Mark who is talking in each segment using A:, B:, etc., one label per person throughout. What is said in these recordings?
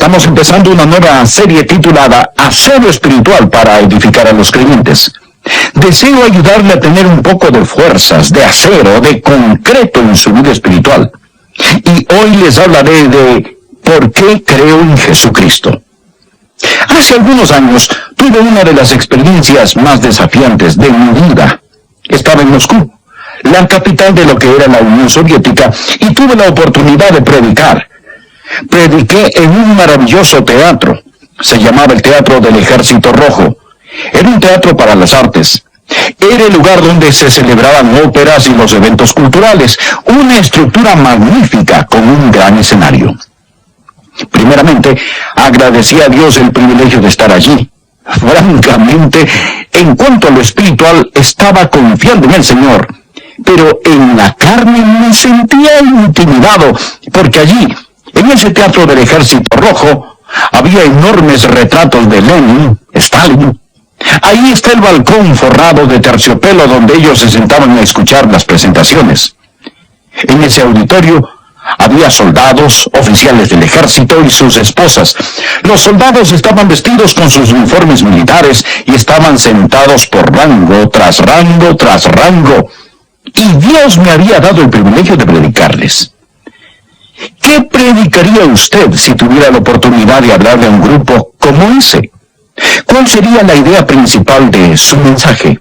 A: Estamos empezando una nueva serie titulada Acero Espiritual para edificar a los creyentes. Deseo ayudarle a tener un poco de fuerzas, de acero, de concreto en su vida espiritual. Y hoy les hablaré de ¿por qué creo en Jesucristo? Hace algunos años tuve una de las experiencias más desafiantes de mi vida. Estaba en Moscú, la capital de lo que era la Unión Soviética, y tuve la oportunidad de predicar. Prediqué en un maravilloso teatro. Se llamaba el Teatro del Ejército Rojo. Era un teatro para las artes. Era el lugar donde se celebraban óperas y los eventos culturales. Una estructura magnífica con un gran escenario. Primeramente, agradecí a Dios el privilegio de estar allí. Francamente, en cuanto a lo espiritual, estaba confiando en el Señor. Pero en la carne me sentía intimidado, porque allí, en ese Teatro del Ejército Rojo, había enormes retratos de Lenin, Stalin. Ahí está el balcón forrado de terciopelo donde ellos se sentaban a escuchar las presentaciones. En ese auditorio había soldados, oficiales del ejército y sus esposas. Los soldados estaban vestidos con sus uniformes militares y estaban sentados por rango tras rango tras rango. Y Dios me había dado el privilegio de predicarles. ¿Qué predicaría usted si tuviera la oportunidad de hablarle a un grupo como ese? ¿Cuál sería la idea principal de su mensaje?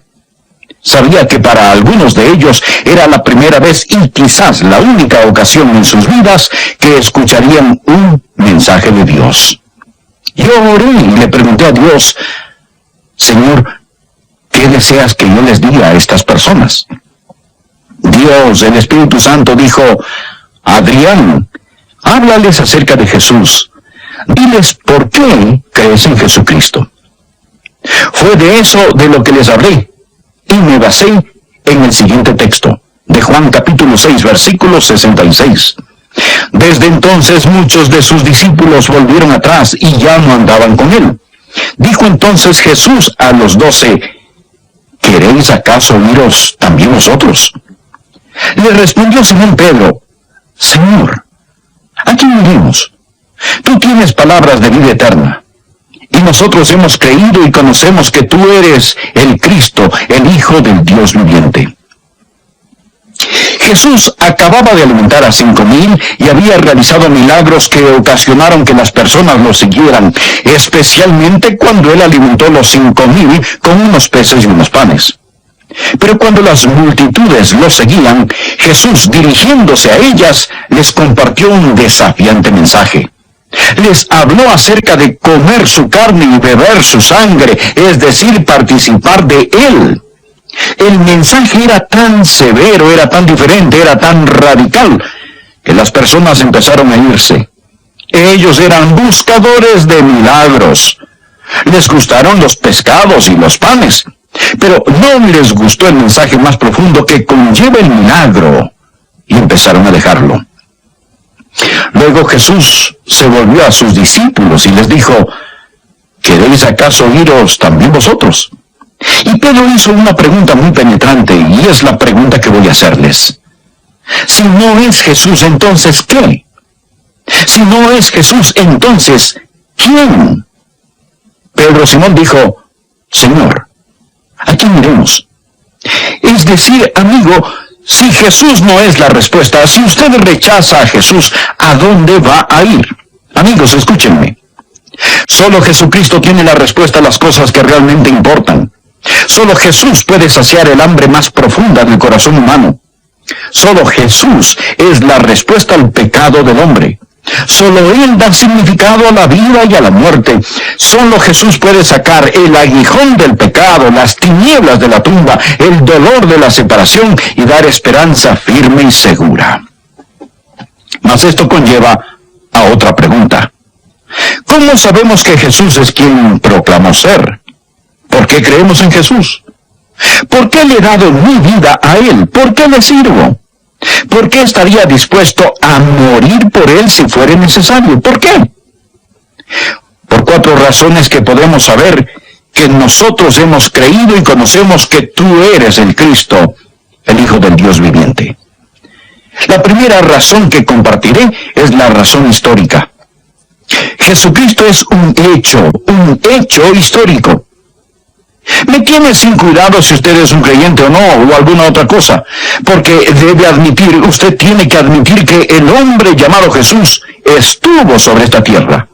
A: Sabía que para algunos de ellos era la primera vez y quizás la única ocasión en sus vidas que escucharían un mensaje de Dios. Yo oré y le pregunté a Dios, Señor, ¿qué deseas que yo les diga a estas personas? Dios, el Espíritu Santo, dijo, Adrián, háblales acerca de Jesús. Diles por qué crees en Jesucristo. Fue de eso de lo que les hablé, y me basé en el siguiente texto, de Juan capítulo 6, versículo 66. Desde entonces muchos de sus discípulos volvieron atrás y ya no andaban con él. Dijo entonces Jesús a los 12, ¿queréis acaso iros también vosotros? Le respondió Simón Pedro, Señor, ¿a quién iremos? Tú tienes palabras de vida eterna, y nosotros hemos creído y conocemos que tú eres el Cristo, el Hijo del Dios viviente. Jesús acababa de alimentar a 5,000 y había realizado milagros que ocasionaron que las personas lo siguieran, especialmente cuando él alimentó los 5,000 con unos peces y unos panes. Pero cuando las multitudes lo seguían, Jesús, dirigiéndose a ellas, les compartió un desafiante mensaje. Les habló acerca de comer su carne y beber su sangre, es decir, participar de él. El mensaje era tan severo, era tan diferente, era tan radical, que las personas empezaron a irse. Ellos eran buscadores de milagros. Les gustaron los pescados y los panes, pero no les gustó el mensaje más profundo que conlleva el milagro, y empezaron a dejarlo. Luego Jesús se volvió a sus discípulos y les dijo, ¿queréis acaso iros también vosotros? Y Pedro hizo una pregunta muy penetrante, y es la pregunta que voy a hacerles. Si no es Jesús, entonces ¿qué? Si no es Jesús, entonces ¿quién? Pedro Simón dijo, Señor, ¿a quién iremos? Es decir, amigo, si Jesús no es la respuesta, si usted rechaza a Jesús, ¿a dónde va a ir? Amigos, escúchenme. Solo Jesucristo tiene la respuesta a las cosas que realmente importan. Solo Jesús puede saciar el hambre más profunda del corazón humano. Solo Jesús es la respuesta al pecado del hombre. Solo Él da significado a la vida y a la muerte. Solo Jesús puede sacar el aguijón del pecado, las tinieblas de la tumba, el dolor de la separación y dar esperanza firme y segura. Mas esto conlleva a otra pregunta. ¿Cómo sabemos que Jesús es quien proclamó ser? ¿Por qué creemos en Jesús? ¿Por qué le he dado mi vida a Él? ¿Por qué le sirvo? ¿Por qué estaría dispuesto a morir por Él si fuera necesario? ¿Por qué? Por 4 razones que podemos saber que nosotros hemos creído y conocemos que tú eres el Cristo, el Hijo del Dios viviente. La primera razón que compartiré es la razón histórica. Jesucristo es un hecho histórico. Me tiene sin cuidado si usted es un creyente o no, o alguna otra cosa, porque usted tiene que admitir que el hombre llamado Jesús estuvo sobre esta tierra.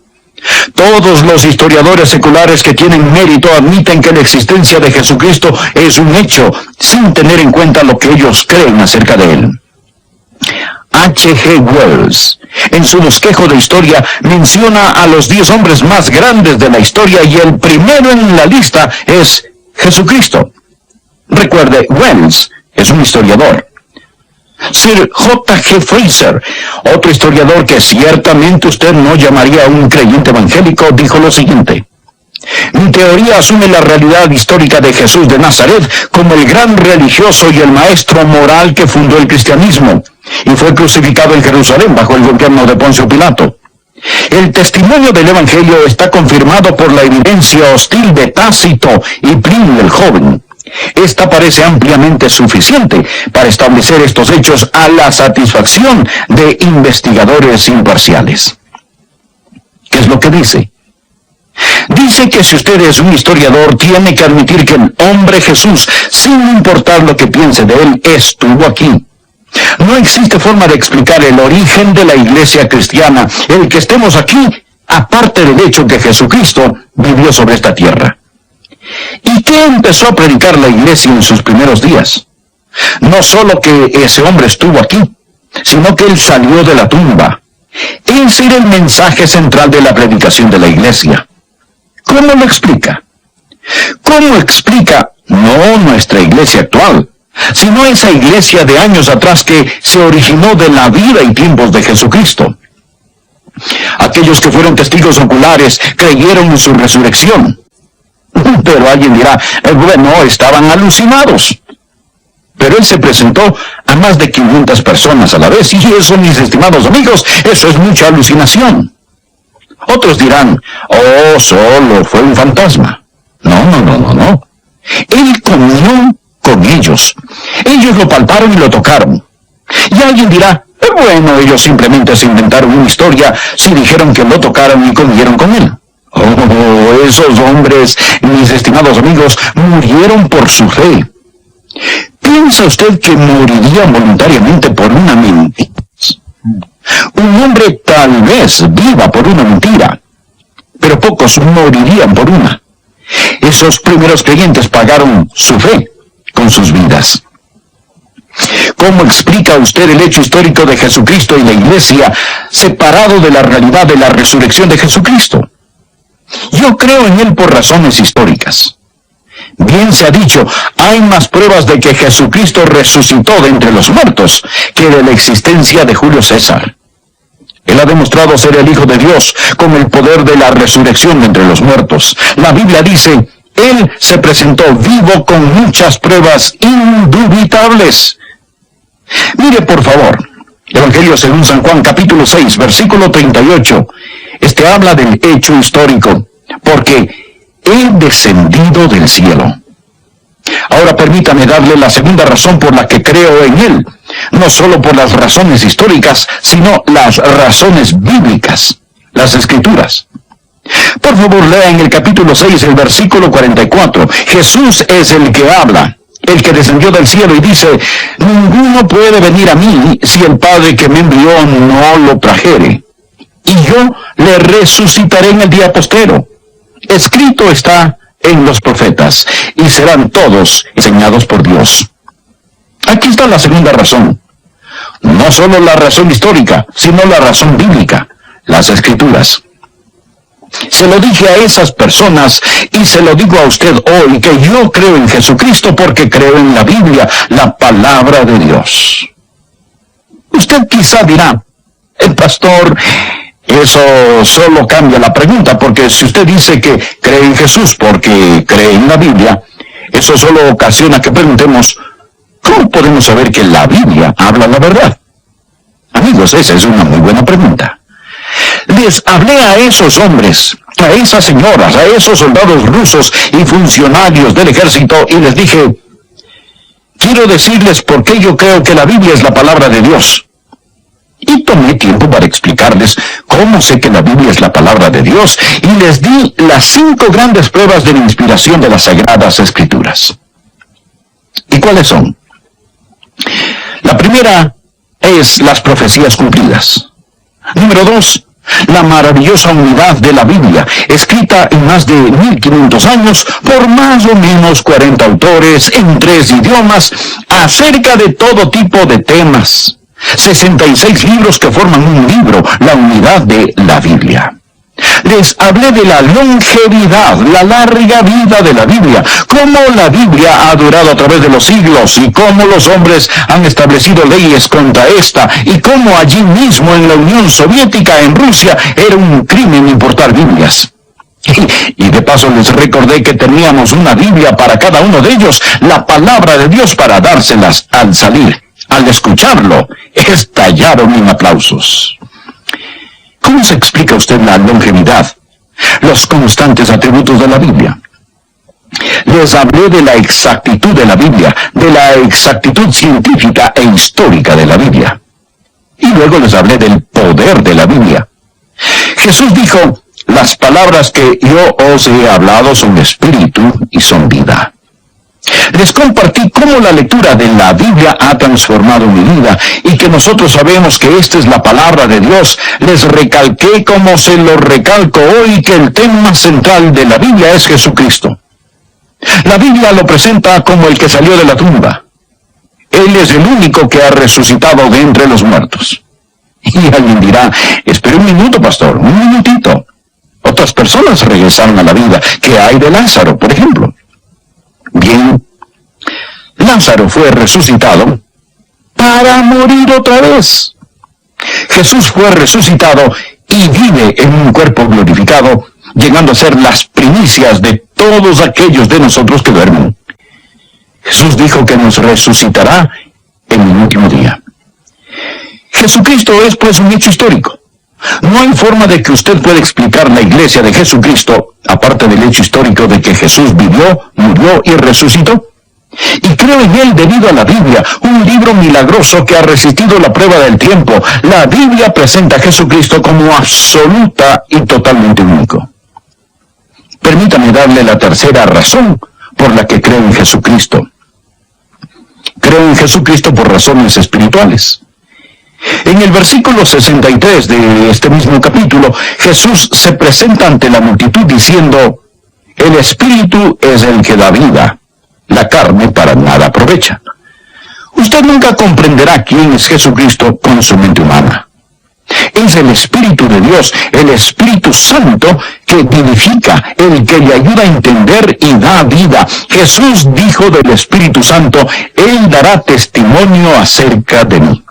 A: Todos los historiadores seculares que tienen mérito admiten que la existencia de Jesucristo es un hecho, sin tener en cuenta lo que ellos creen acerca de él. H.G. Wells, en su bosquejo de historia, menciona a los 10 hombres más grandes de la historia y el primero en la lista es Jesucristo. Recuerde, Wells es un historiador. Sir J.G. Fraser, otro historiador que ciertamente usted no llamaría un creyente evangélico, dijo lo siguiente: mi teoría asume la realidad histórica de Jesús de Nazaret como el gran religioso y el maestro moral que fundó el cristianismo, y fue crucificado en Jerusalén bajo el gobierno de Poncio Pilato. El testimonio del Evangelio está confirmado por la evidencia hostil de Tácito y Plinio el Joven. Esta parece ampliamente suficiente para establecer estos hechos a la satisfacción de investigadores imparciales. ¿Qué es lo que dice? Dice que si usted es un historiador, tiene que admitir que el hombre Jesús, sin importar lo que piense de él, estuvo aquí. No existe forma de explicar el origen de la iglesia cristiana, el que estemos aquí, aparte del hecho que Jesucristo vivió sobre esta tierra. ¿Y qué empezó a predicar la iglesia en sus primeros días? No solo que ese hombre estuvo aquí, sino que él salió de la tumba. Ese era el mensaje central de la predicación de la iglesia. ¿Cómo lo explica? ¿Cómo explica no nuestra iglesia actual, sino esa iglesia de años atrás que se originó de la vida y tiempos de Jesucristo? Aquellos que fueron testigos oculares creyeron en su resurrección. Pero alguien dirá, bueno, estaban alucinados. Pero él se presentó a más de 500 personas a la vez, y eso, mis estimados amigos, eso es mucha alucinación. Otros dirán, oh, solo fue un fantasma. No. Él comió con ellos. Ellos lo palparon y lo tocaron. Y alguien dirá, bueno, ellos simplemente se inventaron una historia si dijeron que lo tocaron y comieron con él. Oh, esos hombres, mis estimados amigos, murieron por su fe. ¿Piensa usted que morirían voluntariamente por una mentira? Un hombre tal vez viva por una mentira, pero pocos morirían por una. Esos primeros creyentes pagaron su fe con sus vidas. ¿Cómo explica usted el hecho histórico de Jesucristo y la iglesia separado de la realidad de la resurrección de Jesucristo? Yo creo en él por razones históricas. Bien se ha dicho, hay más pruebas de que Jesucristo resucitó de entre los muertos que de la existencia de Julio César. Él ha demostrado ser el Hijo de Dios con el poder de la resurrección de entre los muertos. La Biblia dice, él se presentó vivo con muchas pruebas indubitables. Mire, por favor, Evangelio según San Juan, capítulo 6, versículo 38. Este habla del hecho histórico, porque he descendido del cielo. Ahora permítame darle la segunda razón por la que creo en él, no solo por las razones históricas, sino las razones bíblicas, las Escrituras. Por favor, lea en el capítulo 6, el versículo 44. Jesús es el que habla, el que descendió del cielo y dice, ninguno puede venir a mí si el Padre que me envió no lo trajere, y yo le resucitaré en el día postrero. Escrito está en los profetas, y serán todos enseñados por Dios. Aquí está la segunda razón. No solo la razón histórica, sino la razón bíblica, las Escrituras. Se lo dije a esas personas y se lo digo a usted hoy, que yo creo en Jesucristo porque creo en la Biblia, la palabra de Dios. Usted quizá dirá, el pastor, eso solo cambia la pregunta, porque si usted dice que cree en Jesús porque cree en la Biblia, eso solo ocasiona que preguntemos, ¿cómo podemos saber que la Biblia habla la verdad? Amigos, esa es una muy buena pregunta. Les hablé a esos hombres, a esas señoras, a esos soldados rusos y funcionarios del ejército y les dije, quiero decirles por qué yo creo que la Biblia es la palabra de Dios. Y tomé tiempo para explicarles cómo sé que la Biblia es la palabra de Dios, y les di las 5 grandes pruebas de la inspiración de las Sagradas Escrituras. ¿Y cuáles son? La primera es las profecías cumplidas. Número 2, la maravillosa unidad de la Biblia, escrita en más de 1500 años por más o menos 40 autores en 3 idiomas, acerca de todo tipo de temas. 66 libros que forman un libro, la unidad de la Biblia. Les hablé de la longevidad, la larga vida de la Biblia, cómo la Biblia ha durado a través de los siglos y cómo los hombres han establecido leyes contra esta, y cómo allí mismo en la Unión Soviética, en Rusia, era un crimen importar Biblias. Y de paso les recordé que teníamos una Biblia para cada uno de ellos, la palabra de Dios, para dárselas al salir. Al escucharlo, estallaron en aplausos. ¿Cómo se explica usted la longevidad, los constantes atributos de la Biblia? Les hablé de la exactitud de la Biblia, de la exactitud científica e histórica de la Biblia. Y luego les hablé del poder de la Biblia. Jesús dijo, las palabras que yo os he hablado son espíritu y son vida. Les compartí cómo la lectura de la Biblia ha transformado mi vida y que nosotros sabemos que esta es la palabra de Dios. Les recalqué, como se lo recalco hoy, que el tema central de la Biblia es Jesucristo. La Biblia lo presenta como el que salió de la tumba. Él es el único que ha resucitado de entre los muertos. Y alguien dirá, espere un minuto, pastor, un minutito. Otras personas regresaron a la vida. ¿Qué hay de Lázaro, por ejemplo? Bien, Lázaro fue resucitado para morir otra vez. Jesús fue resucitado y vive en un cuerpo glorificado, llegando a ser las primicias de todos aquellos de nosotros que duermen. Jesús dijo que nos resucitará en el último día. Jesucristo es pues un hecho histórico. No hay forma de que usted pueda explicar la iglesia de Jesucristo, aparte del hecho histórico de que Jesús vivió, murió y resucitó. Y creo en él debido a la Biblia, un libro milagroso que ha resistido la prueba del tiempo. La Biblia presenta a Jesucristo como absoluta y totalmente único. Permítame darle la tercera razón por la que creo en Jesucristo. Creo en Jesucristo por razones espirituales. En el versículo 63 de este mismo capítulo, Jesús se presenta ante la multitud diciendo, el Espíritu es el que da vida, la carne para nada aprovecha. Usted nunca comprenderá quién es Jesucristo con su mente humana. Es el Espíritu de Dios, el Espíritu Santo, que vivifica, el que le ayuda a entender y da vida. Jesús dijo del Espíritu Santo, Él dará testimonio acerca de mí.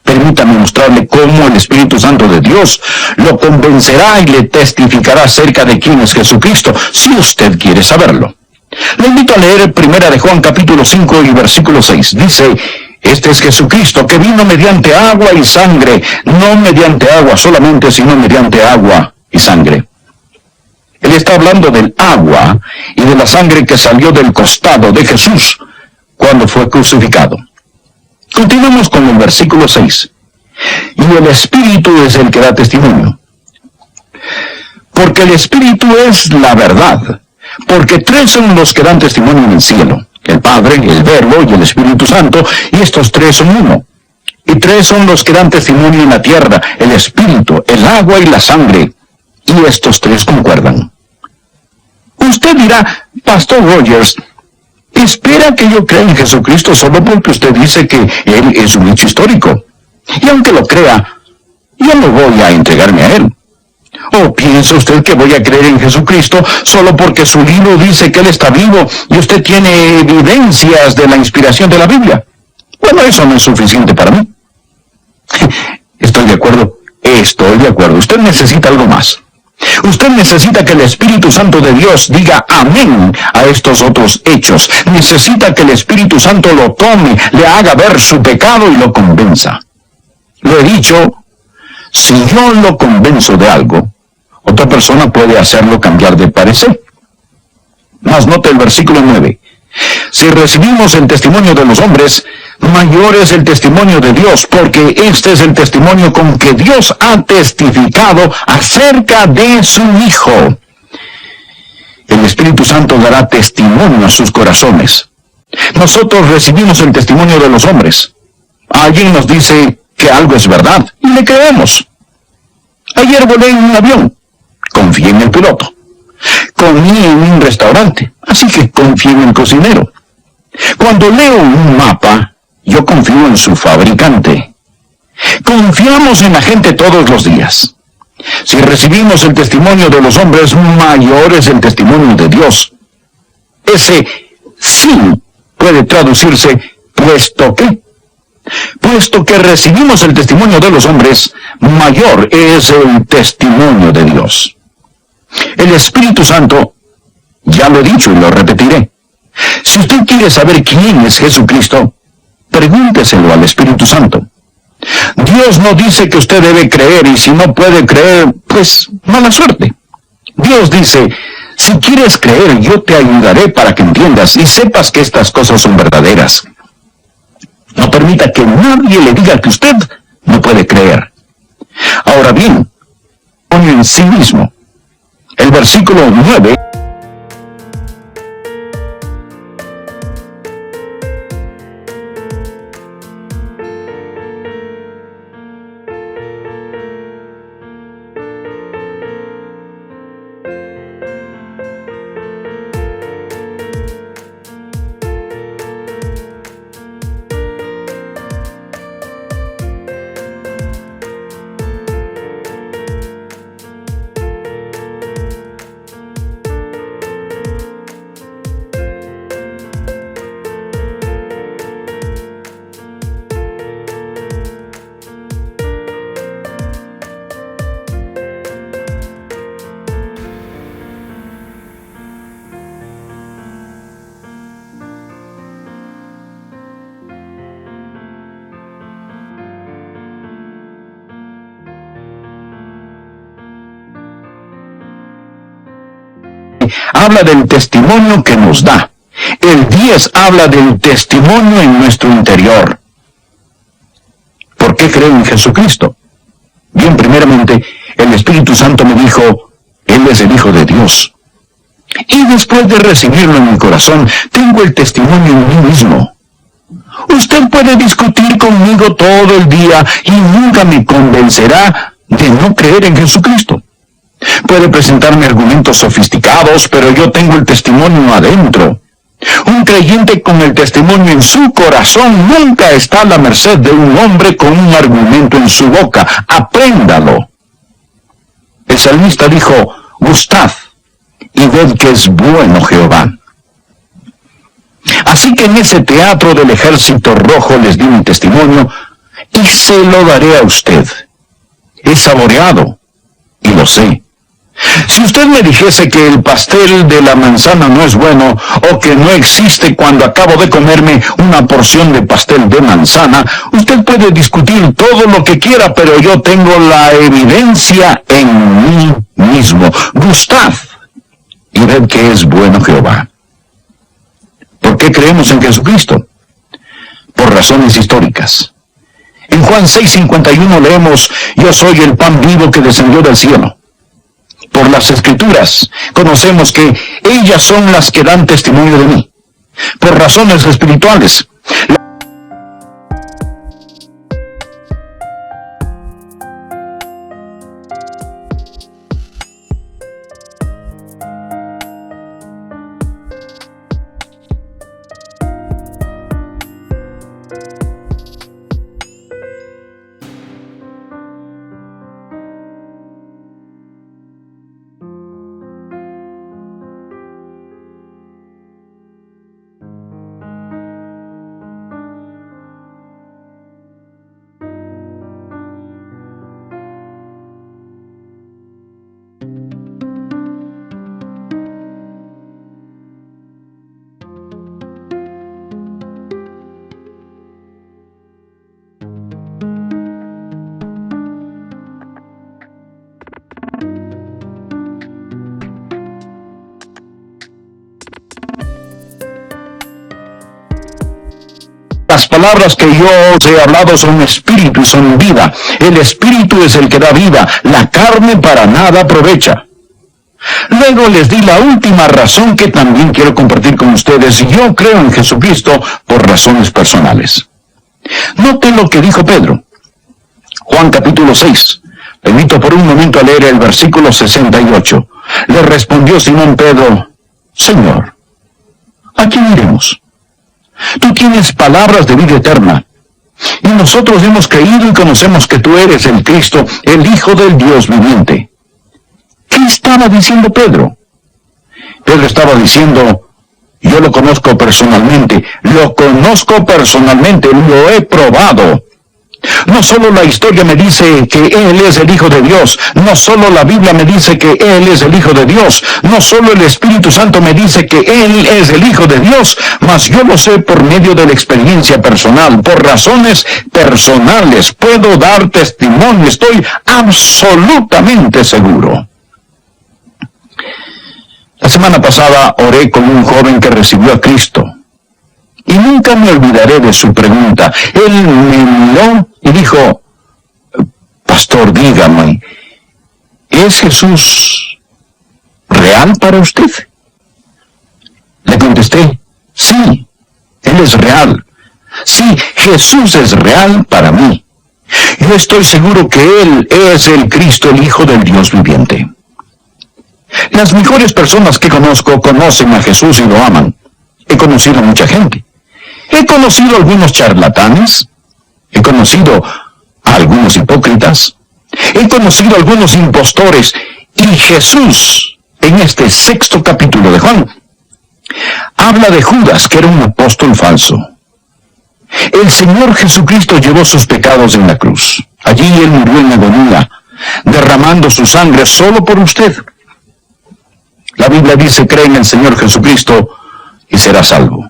A: Permítame mostrarle cómo el Espíritu Santo de Dios lo convencerá y le testificará acerca de quién es Jesucristo, si usted quiere saberlo. Le invito a leer 1 de Juan capítulo 5 y versículo 6. Dice, este es Jesucristo que vino mediante agua y sangre, no mediante agua solamente, sino mediante agua y sangre. Él está hablando del agua y de la sangre que salió del costado de Jesús cuando fue crucificado. Continuamos con el versículo 6. Y el Espíritu es el que da testimonio. Porque el Espíritu es la verdad. Porque 3 son los que dan testimonio en el cielo. El Padre, el Verbo y el Espíritu Santo. Y estos 3 son uno. Y 3 son los que dan testimonio en la tierra. El Espíritu, el agua y la sangre. Y estos 3 concuerdan. Usted dirá, Pastor Rogers, espera que yo crea en Jesucristo solo porque usted dice que Él es un hecho histórico. Y aunque lo crea, yo no voy a entregarme a Él. ¿O piensa usted que voy a creer en Jesucristo solo porque su libro dice que Él está vivo y usted tiene evidencias de la inspiración de la Biblia? Bueno, eso no es suficiente para mí. Estoy de acuerdo. Usted necesita algo más. Usted necesita que el Espíritu Santo de Dios diga amén a estos otros hechos. Necesita que el Espíritu Santo lo tome, le haga ver su pecado y lo convenza. Lo he dicho, si yo lo convenzo de algo, otra persona puede hacerlo cambiar de parecer. Mas note el versículo 9. Si recibimos el testimonio de los hombres, mayor es el testimonio de Dios, porque este es el testimonio con que Dios ha testificado acerca de su Hijo. El Espíritu Santo dará testimonio a sus corazones. Nosotros recibimos el testimonio de los hombres. Alguien nos dice que algo es verdad, y le creemos. Ayer volé en un avión. Confié en el piloto. Comí en un restaurante, así que confío en el cocinero. Cuando leo un mapa, yo confío en su fabricante. Confiamos en la gente todos los días. Si recibimos el testimonio de los hombres, mayor es el testimonio de Dios. Ese sí puede traducirse puesto que. Puesto que recibimos el testimonio de los hombres, mayor es el testimonio de Dios. El Espíritu Santo, ya lo he dicho y lo repetiré. Si usted quiere saber quién es Jesucristo, pregúnteselo al Espíritu Santo. Dios no dice que usted debe creer, y si no puede creer, pues mala suerte. Dios dice, si quieres creer, yo te ayudaré para que entiendas y sepas que estas cosas son verdaderas. No permita que nadie le diga que usted no puede creer. Ahora bien, pone en sí mismo. El versículo 9... habla del testimonio que nos da. El 10 habla del testimonio en nuestro interior. ¿Por qué creo en Jesucristo? Bien, primeramente, el Espíritu Santo me dijo, Él es el Hijo de Dios. Y después de recibirlo en mi corazón, tengo el testimonio en mí mismo. Usted puede discutir conmigo todo el día y nunca me convencerá de no creer en Jesucristo. Puede presentarme argumentos sofisticados, pero yo tengo el testimonio adentro. Un creyente con el testimonio en su corazón nunca está a la merced de un hombre con un argumento en su boca. Apréndalo. El salmista dijo, gustad y ved que es bueno Jehová. Así que en ese teatro del Ejército Rojo les di mi testimonio y se lo daré a usted. He saboreado y lo sé. Si usted me dijese que el pastel de la manzana no es bueno, o que no existe cuando acabo de comerme una porción de pastel de manzana, usted puede discutir todo lo que quiera, pero yo tengo la evidencia en mí mismo. Gustad y ved que es bueno Jehová. ¿Por qué creemos en Jesucristo? Por razones históricas. En Juan 6:51 leemos, yo soy el pan vivo que descendió del cielo. Por las Escrituras conocemos que ellas son las que dan testimonio de mí. Por razones espirituales, Las palabras que yo os he hablado son espíritu y son vida. El espíritu es el que da vida, la carne para nada aprovecha. Luego les di la última razón que también quiero compartir con ustedes. Yo creo en Jesucristo por razones personales. Noten lo que dijo Pedro. Juan capítulo 6. Le invito por un momento a leer el versículo 68. Le respondió Simón Pedro: Señor, ¿a quién iremos? Tú tienes palabras de vida eterna, y nosotros hemos creído y conocemos que tú eres el Cristo, el Hijo del Dios viviente. ¿Qué estaba diciendo Pedro? Pedro estaba diciendo: yo lo conozco personalmente, lo he probado. No solo la historia me dice que Él es el Hijo de Dios, no solo la Biblia me dice que Él es el Hijo de Dios, no solo el Espíritu Santo me dice que Él es el Hijo de Dios, mas yo lo sé por medio de la experiencia personal, por razones personales. Puedo dar testimonio, estoy absolutamente seguro. La semana pasada oré con un joven que recibió a Cristo. Y nunca me olvidaré de su pregunta. Él me miró y dijo: Pastor, dígame, ¿es Jesús real para usted? Le contesté: sí, Él es real. Sí, Jesús es real para mí. Yo estoy seguro que Él es el Cristo, el Hijo del Dios viviente. Las mejores personas que conozco conocen a Jesús y lo aman. He conocido a mucha gente. He conocido a algunos charlatanes. He conocido a algunos hipócritas. He conocido a algunos impostores. Y Jesús, en este 6º capítulo de Juan, habla de Judas, que era un apóstol falso. El Señor Jesucristo llevó sus pecados en la cruz. Allí Él murió en agonía, derramando su sangre solo por usted. La Biblia dice: cree en el Señor Jesucristo y será salvo.